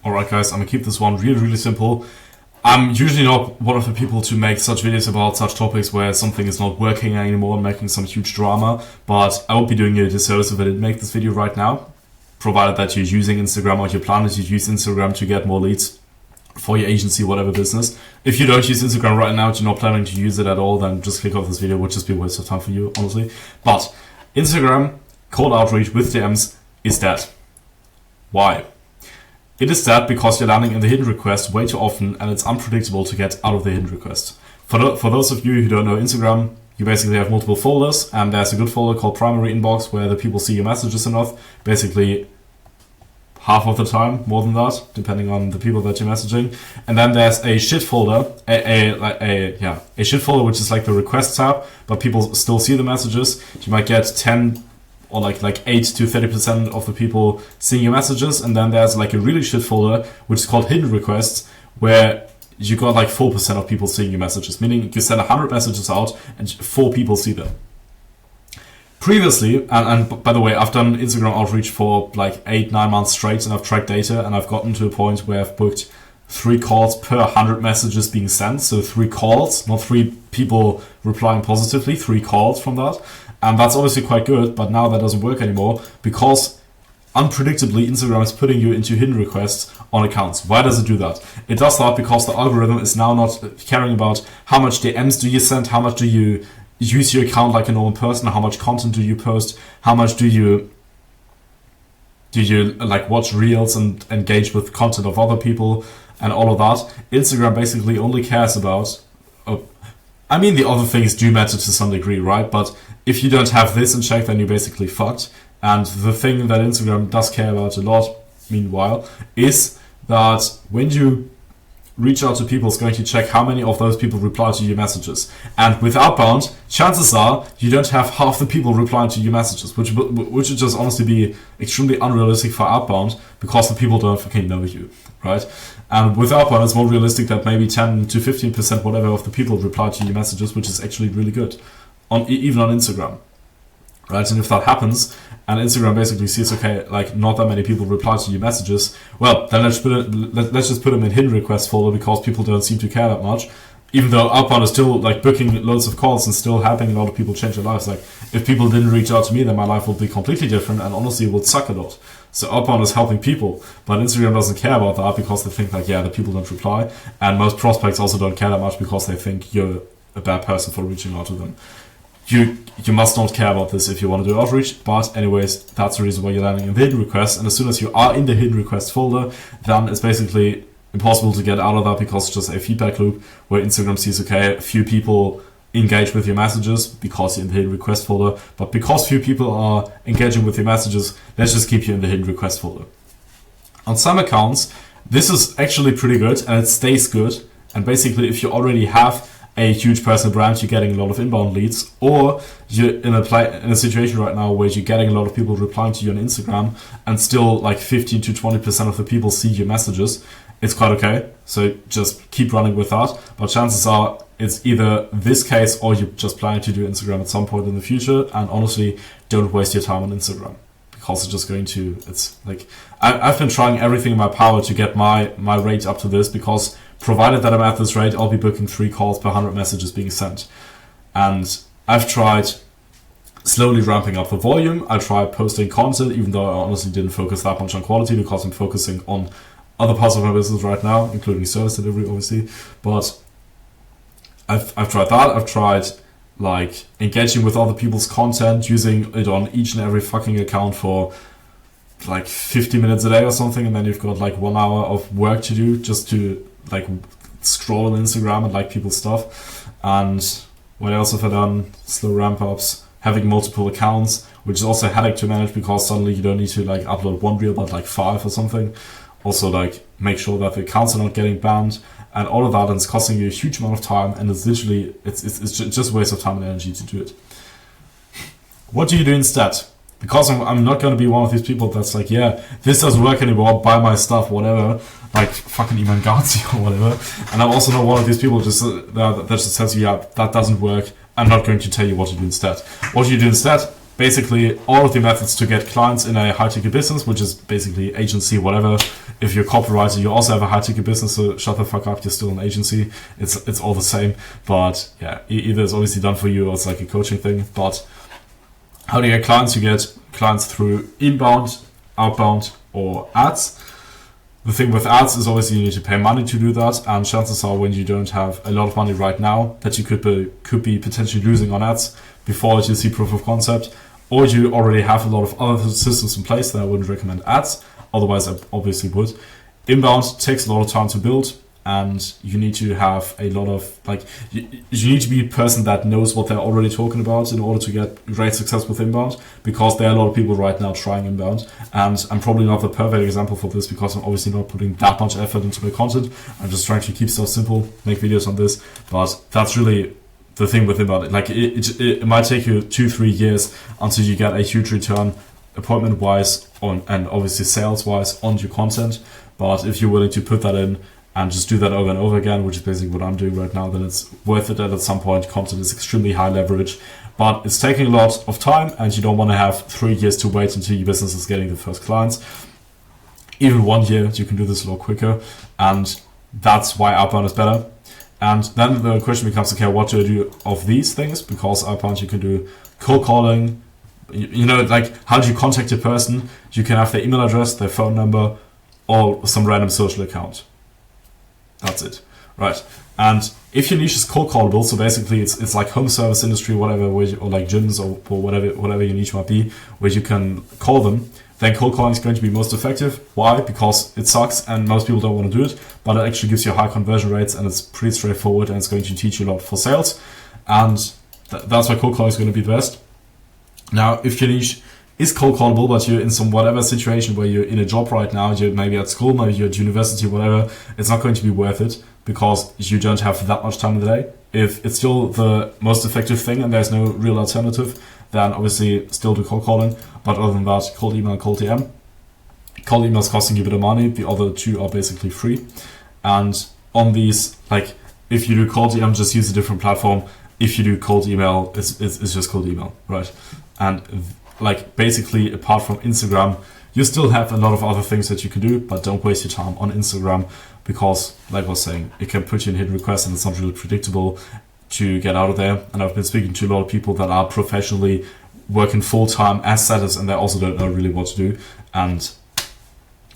Alright guys, I'm gonna keep this one really simple. I'm usually not one of the people to make such videos about such topics where something is not working anymore and making some huge drama, but I won't be doing you a disservice if I didn't make this video right now, provided that you're using Instagram or your plan is to use Instagram to get more leads for your agency, whatever business. If you don't use Instagram right now, you're not planning to use it at all, then just click off this video. It would just be a waste of time for you, honestly. But Instagram cold outreach with DMs is dead. Why? It is dead because you're landing in the hidden request way too often and it's unpredictable to get out of the hidden request. For those of you who don't know Instagram, you basically have multiple folders, and there's a good folder called primary inbox where the people see your messages enough, basically half of the time, more than that, depending on the people that you're messaging. And then there's a shit folder, a shit folder which is like the request tab, but people still see the messages. You might get 10 or like 8 to 30% of the people seeing your messages, and then there's like a really shit folder which is called hidden requests, where you got like 4% of people seeing your messages, meaning you send 100 messages out and 4 people see them. Previously, and by the way, I've done Instagram outreach for like 8-9 months straight, and I've tracked data, and I've gotten to a point where I've booked 3 calls per 100 messages being sent. So 3 calls, not 3 people replying positively, 3 calls from that. And that's obviously quite good, but now that doesn't work anymore because unpredictably Instagram is putting you into hidden requests on accounts. Why does it do that? It does that because the algorithm is now not caring about how much DMs do you send, how much do you use your account like a normal person, how much content do you post, how much do you like watch reels and engage with content of other people and all of that. Instagram basically only cares about, I mean, the other things do matter to some degree, right? But if you don't have this in check, then you're basically fucked. And the thing that Instagram does care about a lot, meanwhile, is that when you reach out to people, it's going to check how many of those people reply to your messages. And with outbound, chances are you don't have half the people replying to your messages, which would just honestly be extremely unrealistic for outbound because the people don't fucking know you, right? And with outbound, it's more realistic that maybe 10 to 15% whatever of the people reply to your messages, which is actually really good, even on Instagram, right? And if that happens, and Instagram basically sees, okay, like not that many people reply to your messages, well, then let's just put them in hidden request folder because people don't seem to care that much. Even though outbound is still like booking loads of calls and still helping a lot of people change their lives. Like if people didn't reach out to me, then my life would be completely different, and honestly it would suck a lot. So outbound is helping people, but Instagram doesn't care about that because they think like, yeah, the people don't reply, and most prospects also don't care that much because they think you're a bad person for reaching out to them. You must not care about this if you want to do outreach, but anyways, that's the reason why you're landing in the hidden request. And as soon as you are in the hidden request folder, then it's basically impossible to get out of that because it's just a feedback loop where Instagram sees, okay, few people engage with your messages because you're in the hidden request folder, but because few people are engaging with your messages, let's just keep you in the hidden request folder. On some accounts, this is actually pretty good and it stays good. And basically, if you already have a huge personal brand, you're getting a lot of inbound leads, or you're in a situation right now where you're getting a lot of people replying to you on Instagram and still like 15 to 20% of the people see your messages, it's quite okay. So just keep running with that. But chances are it's either this case or you're just planning to do Instagram at some point in the future. And honestly, don't waste your time on Instagram because it's just going to, it's like, I've been trying everything in my power to get my rate up to this because provided that I'm at this rate, I'll be booking 3 calls per 100 messages being sent. And I've tried slowly ramping up the volume. I tried posting content, even though I honestly didn't focus that much on quality because I'm focusing on other parts of my business right now, including service delivery, obviously. But I've tried that. I've tried like engaging with other people's content, using it on each and every fucking account for like 50 minutes a day or something, and then you've got like 1 hour of work to do just to like scroll on Instagram and like people's stuff. And what else have I done? Slow ramp ups, having multiple accounts, which is also a headache to manage because suddenly you don't need to like upload 1 reel but like 5 or something. Also like make sure that the accounts are not getting banned and all of that, and it's costing you a huge amount of time, and it's literally it's just a waste of time and energy to do it. What do you do instead? Because I'm not going to be one of these people that's like, yeah, this doesn't work anymore, buy my stuff, whatever, like fucking Iman Ghazi or whatever. And I'm also not one of these people that just says, yeah, that doesn't work, I'm not going to tell you what to do instead. What you do instead basically all of the methods to get clients in a high-ticket business, which is basically agency, whatever. If you're a copywriter, you also have a high-ticket business, so shut the fuck up, you're still an agency. It's all the same. But yeah, either it's obviously done for you or it's like a coaching thing. But how do you get clients? You get clients through inbound, outbound, or ads. The thing with ads is obviously you need to pay money to do that, and chances are when you don't have a lot of money right now that you could be potentially losing on ads before you see proof of concept, or you already have a lot of other systems in place, then I wouldn't recommend ads. Otherwise, I obviously would. Inbound takes a lot of time to build, and you need to have a lot of, like, you need to be a person that knows what they're already talking about in order to get great success with inbound, because there are a lot of people right now trying inbound, and I'm probably not the perfect example for this because I'm obviously not putting that much effort into my content. I'm just trying to keep stuff simple, make videos on this, but that's really the thing with inbound. Like, it might take you 2-3 years until you get a huge return, appointment-wise and obviously sales-wise on your content, but if you're willing to put that in and just do that over and over again, which is basically what I'm doing right now, then it's worth it. And at some point, content is extremely high leverage, but it's taking a lot of time, and you don't want to have 3 years to wait until your business is getting the first clients. Even 1 year, you can do this a lot quicker, and that's why outbound is better. And then the question becomes, okay, what do I do of these things? Because outbound, you can do cold calling, you know, like, how do you contact a person? You can have their email address, their phone number, or some random social account. That's it, right? And if your niche is cold callable, so basically it's like home service industry, whatever, or like gyms or whatever your niche might be, where you can call them, then cold calling is going to be most effective. Why? Because it sucks and most people don't want to do it, but it actually gives you high conversion rates, and it's pretty straightforward, and it's going to teach you a lot for sales. And that's why cold calling is going to be the best. Now, if your niche is cold callable, but you're in some whatever situation where you're in a job right now, you're maybe at school, maybe you're at university, whatever, it's not going to be worth it because you don't have that much time in the day. If it's still the most effective thing and there's no real alternative, then obviously still do cold calling. But other than that, cold email, cold DM. Cold email is costing you a bit of money. The other two are basically free. And on these, like, if you do cold DM, just use a different platform. If you do cold email, it's just cold email, right? And like, basically, apart from Instagram, you still have a lot of other things that you can do, but don't waste your time on Instagram because, like I was saying, it can put you in hidden requests and it's not really predictable to get out of there. And I've been speaking to a lot of people that are professionally working full-time as setters, and they also don't know really what to do. And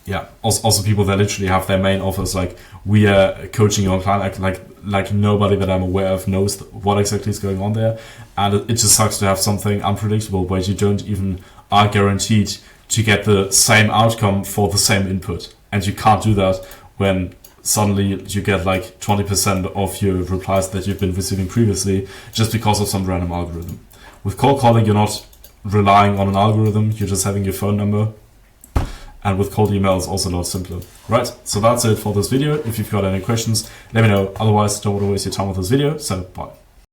yeah, also people that literally have their main offers, like, we are coaching your client, like nobody that I'm aware of knows what exactly is going on there. And it just sucks to have something unpredictable where you don't even are guaranteed to get the same outcome for the same input. And you can't do that when suddenly you get like 20% of your replies that you've been receiving previously just because of some random algorithm. With cold calling, you're not relying on an algorithm, you're just having your phone number. And with cold email, it's also a lot simpler. Right, so that's it for this video. If you've got any questions, let me know. Otherwise, don't want to waste your time with this video, so bye.